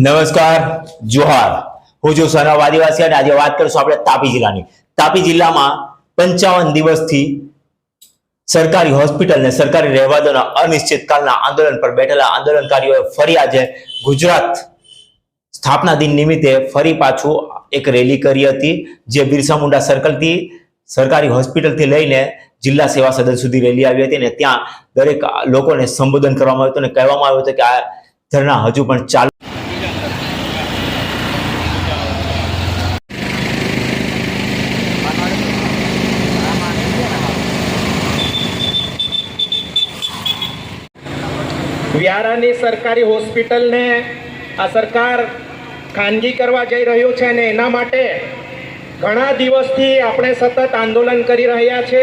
નમસ્કાર, જોહાર. હું છું સનવ આદિવાસી અને આજે વાત કરીશું આપણે તાપી જિલ્લાની. તાપી જિલ્લામાં 55 દિવસથી સરકારી હોસ્પિટલ ને સરકારી રહેવાદોના અનિશ્ચિતકાળના આંદોલન પર બેઠેલા આંદોલનકારીઓએ ફરી આજે ગુજરાત સ્થાપના દિન નિમિત્તે ફરી પાછું એક રેલી કરી હતી, જે બિરસા મુંડા સર્કલથી સરકારી હોસ્પિટલથી લઈને જિલ્લા સેવા સદન સુધી રેલી આવી હતી અને ત્યાં દરેક લોકોને સંબોધન કરવામાં આવ્યું હતું અને કહેવામાં આવ્યું હતું કે આ ધરણા હજુ પણ ચાલુ. વ્યારાની સરકારી હોસ્પિટલને આ સરકાર ખાનગી કરવા જઈ રહ્યું છે અને એના માટે ઘણા દિવસથી આપણે સતત આંદોલન કરી રહ્યા છે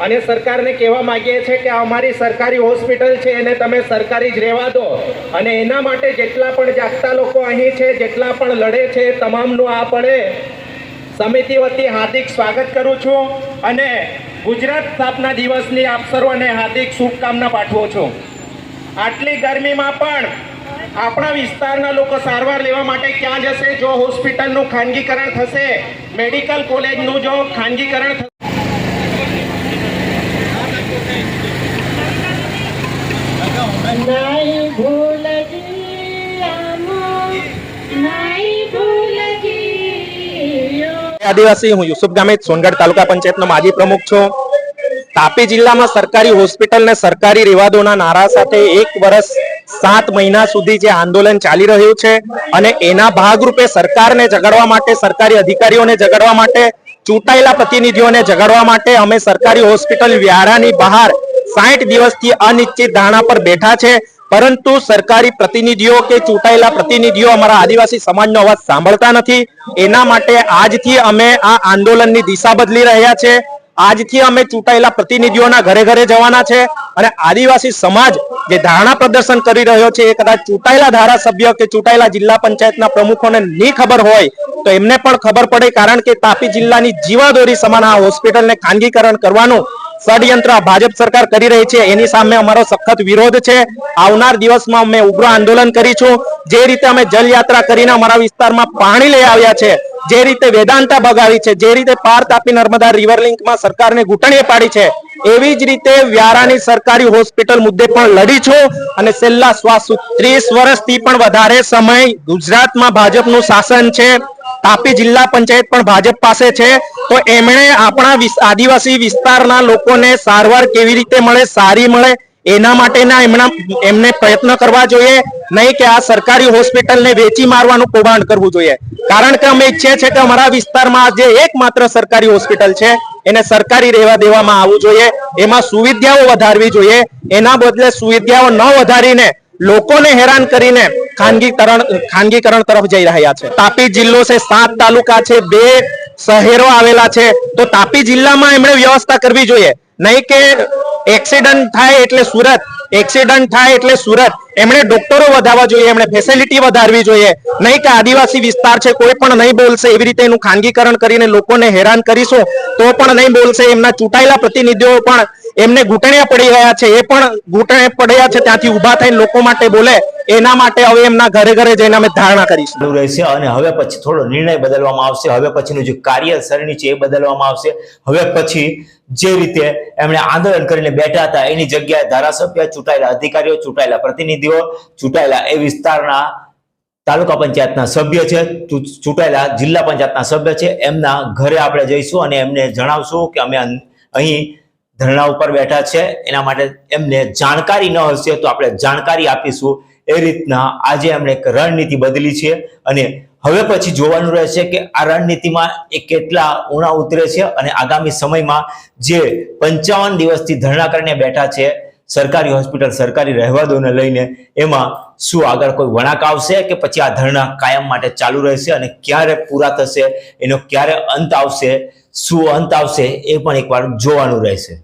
અને સરકારને કહેવા માંગીએ છીએ કે અમારી સરકારી હોસ્પિટલ છે એને તમે સરકારી જ રહેવા દો અને એના માટે જેટલા પણ જાગતા લોકો અહીં છે, જેટલા પણ લડે છે, તમામનું આપણે સમિતિ વતી હાર્દિક સ્વાગત કરું છું અને ગુજરાત સ્થાપના દિવસની આપ સર્વને હાર્દિક શુભકામના પાઠવું છું. આટલી ગરમીમાં પણ આપણા વિસ્તારના લોકો સારવાર લેવા માટે ક્યાં જશે? જો હોસ્પિટલનું ખાનગીકરણ થશે, મેડિકલ કોલેજનું જો ખાનગીકરણ થશે, આદિવાસી હું યુસુફ ગામિત સોનગઢ તાલુકા પંચાયતનો માજી પ્રમુખ છું. તાપી જિલ્લામાં સરકારી હોસ્પિટલ ને સરકારી રેવાદોના નારા સાથે 1 વર્ષ 7 મહિના સુધી જે આંદોલન ચાલી રહ્યું છે અને એના ભાગરૂપે સરકારને જગાડવા માટે, સરકારી અધિકારીઓને જગાડવા માટે, ચૂંટાયેલા પ્રતિનિધિઓને જગાડવા માટે અમે સરકારી હોસ્પિટલ વ્યારાની બહાર 60 દિવસથી અનિશ્ચિત ધારણા પર બેઠા છે. પરંતુ સરકારી પ્રતિનિધિઓ કે ચૂંટાયેલા પ્રતિનિધિઓ અમારા આદિવાસી સમાજનો અવાજ સાંભળતા નથી. એના માટે આજથી અમે આ આંદોલનની દિશા બદલી રહ્યા છે. આજથી અમે ચૂંટાયેલા પ્રતિનિધિઓના ઘરે ઘરે જવાના છે અને આદિવાસી સમાજ જે ધારણા પ્રદર્શન કરી રહ્યો છે એ કદાચ ચૂંટાયેલા ધારાસભ્ય કે ચૂંટાયેલા જિલ્લા પંચાયતના પ્રમુખોને નહીં ખબર હોય તો એમને પણ ખબર પડે, કારણ કે તાપી જિલ્લાની જીવાદોરી સમાન આ હોસ્પિટલને ખાનગીકરણ કરવાનું ષડયંત્ર ભાજપ સરકાર કરી રહી છે. એની સામે અમારો સખત વિરોધ છે. આવનાર દિવસમાં અમે ઉગ્ર આંદોલન કરીશું. જે રીતે અમે જલયાત્રા કરીને અમારા વિસ્તારમાં પાણી લઈ આવ્યા છે, જે રીતે વેદાંતા બગાવી છે, જે રીતે પાર તાપી નર્મદા રિવર લિંકમાં સરકારને ઘૂંટણીએ પાડી છે, એવી જ રીતે વ્યારાની સરકારી હોસ્પિટલ મુદ્દે પણ લડી છું અને છેલ્લા 30 વર્ષથી પણ વધારે સમય ગુજરાતમાં ભાજપનું શાસન છે. તાપી જિલ્લા પંચાયત પણ ભાજપ પાસે છે. તો એમણે આપણા આદિવાસી વિસ્તારના લોકોને સારવાર કેવી રીતે મળે, સારી મળે, એના માટેના એમને પ્રયત્ન કરવા જોઈએ, નહીં કે આ સરકારી હોસ્પિટલને વેચી મારવાનું કૌભાંડ કરવું જોઈએ. કારણ કે અમે ઈચ્છીએ છીએ કે અમારા વિસ્તારમાં જે એકમાત્ર સરકારી હોસ્પિટલ છે એને સરકારી રહેવા દેવામાં આવવું જોઈએ. એમાં સુવિધાઓ વધારવી જોઈએ. એના બદલે સુવિધાઓ ન વધારીને લોકોને હેરાન કરીને ખાનગીકરણ તરફ જઈ રહ્યા છે. તાપી જિલ્લો છે, 7 તાલુકા છે, 2 શહેરો આવેલા છે. તો તાપી જિલ્લામાં એમણે વ્યવસ્થા કરવી જોઈએ, નહીં કે એક્સિડન્ટ થાય એટલે સુરત, એક્સિડન્ટ થાય એટલે સુરત. એમણે ડોક્ટરો વધારવા જોઈએ, એમણે ફેસિલિટી વધારવી જોઈએ, નહીં કે આદિવાસી વિસ્તાર છે કોઈ પણ નહીં બોલશે એવી રીતે એનું ખાનગીકરણ કરીને લોકોને હેરાન કરીશું તો પણ નહીં બોલશે. એમના ચૂંટાયેલા પ્રતિનિધિઓ પણ એમને ઘૂંટણે પડી ગયા છે, એ પણ ઘૂંટણે પડ્યા છે, ત્યાંથી ઊભા થઈને લોકો માટે બોલે. એના માટે હવે એમના ઘરે ઘરે જઈને અમે ધારણા કરીશું રહેશે અને હવે પછી થોડો નિર્ણય બદલવામાં આવશે. હવે પછીનું જે કાર્યસરણી છે એ બદલવામાં આવશે. હવે પછી જે રીતે એમણે આંદોલન કરીને બેઠા હતા એની જગ્યાએ ધારાસભ્ય, ચૂંટાયેલા અધિકારીઓ, ચૂંટાયેલા પ્રતિનિધિઓ, ચૂંટાયેલા એ વિસ્તારના તાલુકા પંચાયતના સભ્ય છે, ચૂંટાયેલા જિલ્લા પંચાયતના સભ્ય છે, એમના ઘરે આપણે જઈશું અને એમને જણાવશું કે અમે અહીં ધરણા ઉપર બેઠા છે. એના માટે એમને જાણકારી ન હશે તો આપણે જાણકારી આપીશું. એ રીતના આજે એમણે એક રણનીતિ બદલી છે અને હવે પછી જોવાનું રહેશે કે આ રણનીતિમાં એ કેટલા ઉણા ઉતરે છે અને આગામી સમયમાં જે 55 દિવસથી ધરણા કરીને બેઠા છે સરકારી હોસ્પિટલ, સરકારી રહેવાદોને લઈને, એમાં શું આગળ કોઈ વળાંક આવશે કે પછી આ ધરણા કાયમ માટે ચાલુ રહેશે અને ક્યારે પૂરા થશે, એનો ક્યારે અંત આવશે, શું અંત આવશે એ પણ એકવાર જોવાનું રહેશે.